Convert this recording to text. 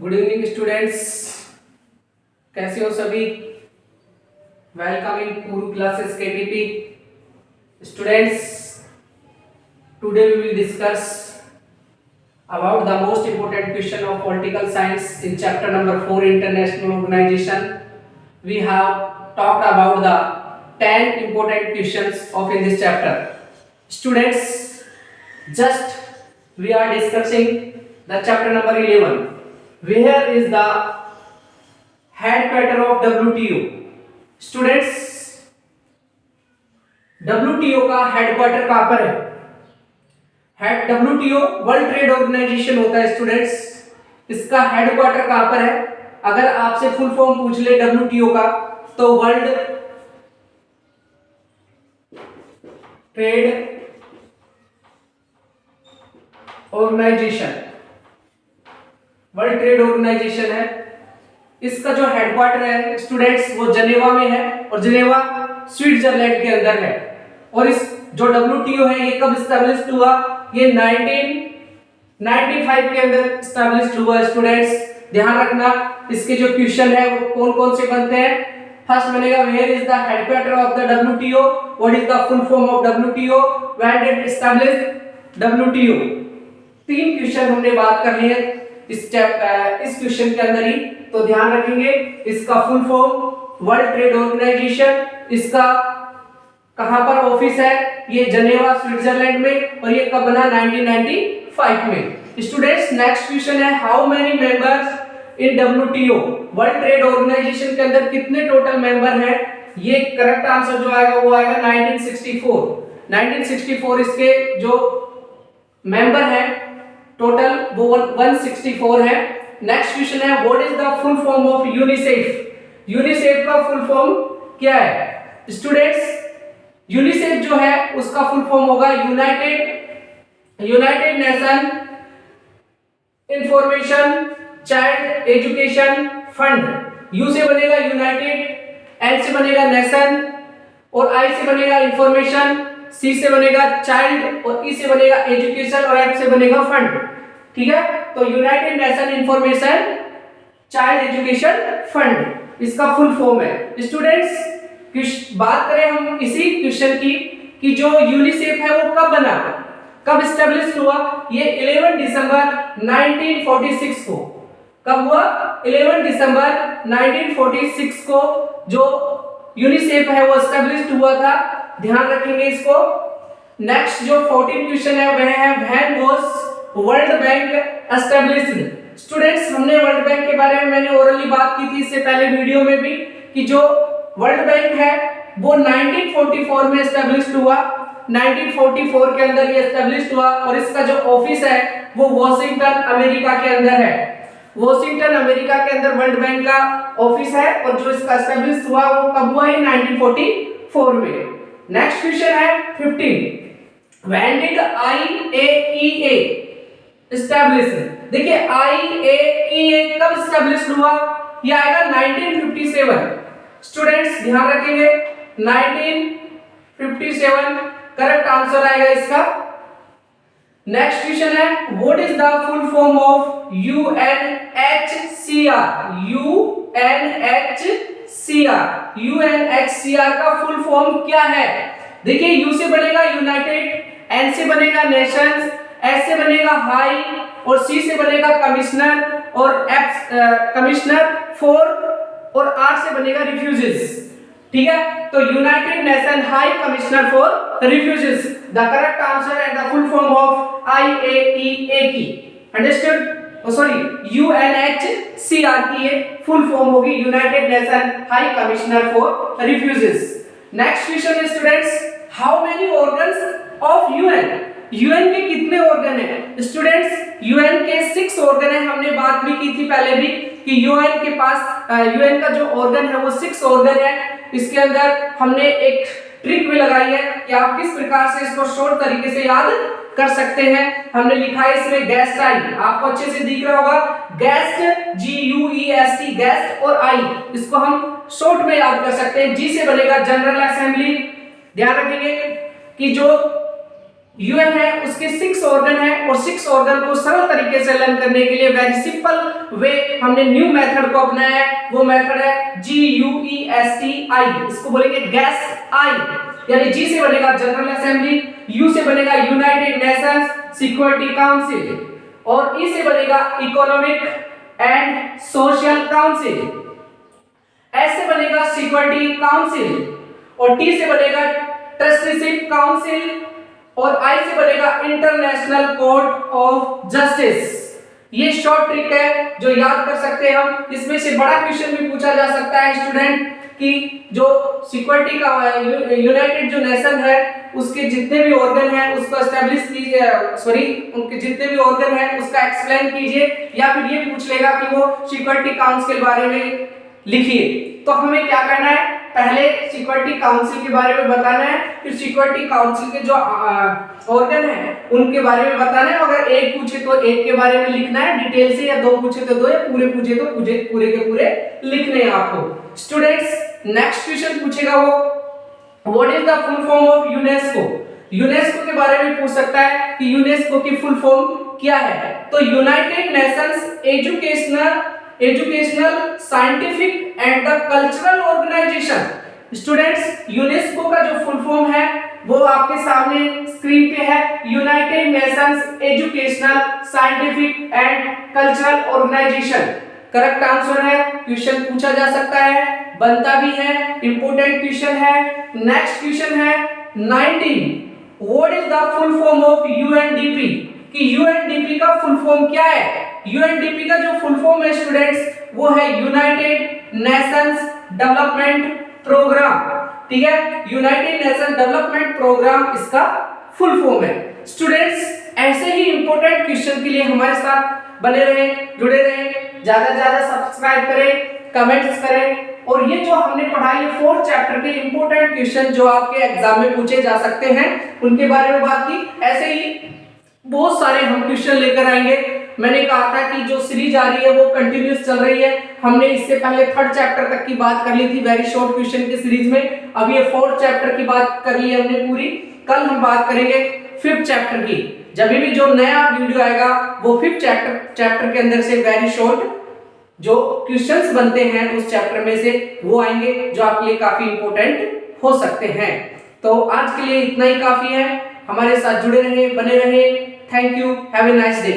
Good evening students, कैसे हो सभी। वेलकम इन पूरू classes KTP. Students, today we will discuss about the most important question of political science in chapter number 4 international organization. We have talked about the 10 important questions of in this chapter. Students, just we are discussing the chapter number 11. Where is the headquarter of WTO? Students, WTO का headquarter कहाँ पर है? WTO World Trade organisation होता है students, इसका headquarter कहां पर है? अगर आपसे फुल फॉर्म पूछ ले WTO का तो World Trade Organization, World Trade Organization है। इसका जो हेडक्वार्टर है स्टूडेंट्स वो जनेवा में है और जनेवा स्विट्जरलैंड के अंदर है। और इस जो WTO है ये कब एस्टैब्लिश्ड हुआ? ये 1995 के अंदर एस्टैब्लिश्ड हुआ। स्टूडेंट्स ध्यान रखना, इसके जो क्वेश्चन है वो कौन कौन से बनते हैं। फर्स्ट बनेगा where is the headquarter of the WTO, what is the full form of WTO, when did establish WTO। तीन क्वेश्चन हमने बात कर लिए इस क्वेश्चन के अंदर ही, तो ध्यान रखेंगे। इसका full form World Trade Organization, इसका कहां पर ऑफिस है? ये जनेवा स्विट्जरलैंड में, और ये कब बना? 1995 में। स्टूडेंट्स नेक्स्ट क्वेश्चन है how many members in WTO, World Trade Organization के अंदर कितने टोटल मेंबर हैं? ये करेक्ट आंसर जो आएगा वो आएगा 1964 इसके जो मेंबर हैं टोटल वो 164 है। नेक्स्ट क्वेश्चन है what is the full form of UNICEF. UNICEF का फुल फॉर्म क्या है? स्टूडेंट्स यूनिसेफ जो है उसका फुल फॉर्म होगा United nation information child education fund. You से बनेगा यूनाइटेड, एन से बनेगा नेशन, और आई से बनेगा इंफॉर्मेशन, सी से बनेगा चाइल्ड, और ई से बनेगा एजुकेशन, और एफ से बनेगा फंड। ठीक है, तो United nation information child education fund इसका फुल फॉर्म है। स्टूडेंट्स बात करें हम इसी क्वेश्चन की कि जो यूनिसेफ है वो कब बना, कब एस्टैब्लिश हुआ? ये 11 दिसंबर 1946 को। कब हुआ? 11 दिसंबर 1946 को जो यूनिसेफ है वो एस्टैब्लिश हुआ था। ध्यान रखेंगे इसको। नेक्स्ट जो 14 क्वेश्चन है वह है when was world bank established. Students हमने वर्ल्ड बैंक के बारे में मैंने ओरली बात की थी इससे पहले वीडियो में भी कि जो वर्ल्ड बैंक है वो 1944 में एस्टैब्लिश्ड हुआ। 1944 के अंदर ये एस्टैब्लिश्ड हुआ और इसका जो ऑफिस है वो वॉशिंगटन अमेरिका के अंदर है। वॉशिंगटन अमेरिका के अंदर वर्ल्ड बैंक का ऑफिस है और जो इसका एस्टैब्लिश हुआ वो कब हुआ? 1944 में। नेक्स्ट क्वेश्चन है 15 व्हेन डिड IAEA एस्टैब्लिश। देखिए IAEA कब एस्टैब्लिश्ड हुआ? ये आएगा 1957। स्टूडेंट्स ध्यान रखेंगे 1957 करेक्ट आंसर आएगा इसका। नेक्स्ट क्वेश्चन है what is the full form of UNHCR। UNHCR का फुल फॉर्म क्या है? देखिए यू से बनेगा यूनाइटेड, एन से बनेगा नेशंस, एस से बनेगा हाई, और सी से बनेगा कमिश्नर, और एफ कमिश्नर फॉर, और आर से बनेगा रिफ्यूजीज। ठीक है, तो United Nation High Commissioner for Refugees the correct answer and the full form of IAEA की। अंडरस्टूड? सॉरी UNHCR की ये फुल फॉर्म होगी United Nation High Commissioner for Refugees. Next question है students how many organs of UN। UN के कितने organ है? Students UN के 6 organ है। हमने बात भी की थी पहले भी कि UN के पास UN का जो ऑर्गन है वो 6 ऑर्गन है। इसके अंदर हमने एक ट्रिक भी लगाई है कि आप किस प्रकार से इसको शॉर्ट तरीके से याद कर सकते हैं। हमने लिखा है इसमें गेस्ट आई, आपको अच्छे से दिख रहा होगा गेस्ट GUEST गेस्ट, और आई इसको हम शॉर्ट में याद कर सकते हैं। G से बनेगा जनरल असेंबली। ध्यान रखेंगे कि जो यूएन है उसके 6 ऑर्गन है और 6 ऑर्गन को सरल तरीके से लर्न करने के लिए वेरी सिंपल वे हमने न्यू मेथड को अपनाया है। वो मेथड है GUESTI, इसको बोलेंगे गेस्ट आई। यानी जी से बनेगा जनरल असेंबली, यू से बनेगा यूनाइटेड नेशंस सिक्योरिटी काउंसिल और ई से बनेगा economic and social council, S से बनेगा सिक्योरिटी काउंसिल और टी से बनेगा ट्रस्टीशिप काउंसिल और आई से बनेगा इंटरनेशनल कोर्ट ऑफ जस्टिस। ये शॉर्ट ट्रिक है जो याद कर सकते हैं हम। इसमें से बड़ा क्वेश्चन भी पूछा जा सकता है स्टूडेंट कि जो सिक्योरिटी का यूनाइटेड जो नेशन है उसके जितने भी ऑर्गन हैं उसको एस्टैब्लिश कीजिए, सॉरी उनके जितने भी ऑर्गन हैं उसका एक्सप्लेन कीजिए, या फिर ये पूछ लेगा कि वो सिक्योरिटी काउंसिल के बारे में लिखिए। तो हमें क्या करना है, पहले सिक्योरिटी काउंसिल के बारे में बताना है, फिर सिक्योरिटी काउंसिल के जो ऑर्गन है उनके बारे में बताना है। अगर एक पूछे तो एक के बारे में लिखना है डिटेल से, या दो पूछे तो दो, या पूरे पूछे तो पूरे के पूरे लिखने हैं आपको। स्टूडेंट्स नेक्स्ट क्वेश्चन पूछेगा वो what is the full form of UNESCO. UNESCO के बारे में पूछ सकता है कि यूनेस्को की फुल फॉर्म क्या है। तो United Nations Educational Scientific and the Cultural Organization. Students UNESCO का जो फुल फॉर्म है वो आपके सामने स्क्रीन पे है, United Nations Educational Scientific and Cultural Organization. Correct answer है, क्वेश्चन पूछा जा सकता है, बनता भी है, इंपॉर्टेंट क्वेश्चन है। नेक्स्ट क्वेश्चन है 19 what is the full form of UNDP, कि यूएनडीपी का फुल फॉर्म क्या है। यूएनडीपी का जो फुल फॉर्म है स्टूडेंट्स वो है यूनाइटेड नेशंस डेवलपमेंट प्रोग्राम, ठीक है, यूनाइटेड नेशन डेवलपमेंट प्रोग्राम इसका फुल फॉर्म है। स्टूडेंट्स ऐसे ही इंपॉर्टेंट क्वेश्चन के लिए हमारे साथ बने रहें, जुड़े रहें, ज्यादा से ज्यादा सब्सक्राइब करें, कमेंट्स करें। और ये जो हमने पढ़ाई है 4th चैप्टर के इंपॉर्टेंट क्वेश्चन जो आपके एग्जाम में पूछे जा सकते हैं उनके बारे में बात की। ऐसे ही बहुत सारे हम क्वेश्चन लेकर आएंगे। मैंने कहा था कि जो सीरीज आ रही है वो कंटिन्यूस चल रही है। हमने इससे पहले 3rd चैप्टर तक की बात कर ली थी वेरी शॉर्ट क्वेश्चन की सीरीज में। अब ये 4th चैप्टर की बात कर ली हमने पूरी। कल हम बात करेंगे 5th चैप्टर की। जब भी जो नया वीडियो आएगा वो 5th चैप्टर के अंदर से वेरी शॉर्ट जो क्वेश्चंस बनते हैं उस चैप्टर में से वो आएंगे जो आपके लिए काफी इंपॉर्टेंट हो सकते हैं। तो आज के लिए इतना ही काफी है। हमारे साथ जुड़े रहे, बने रहे। Thank you, have a nice day.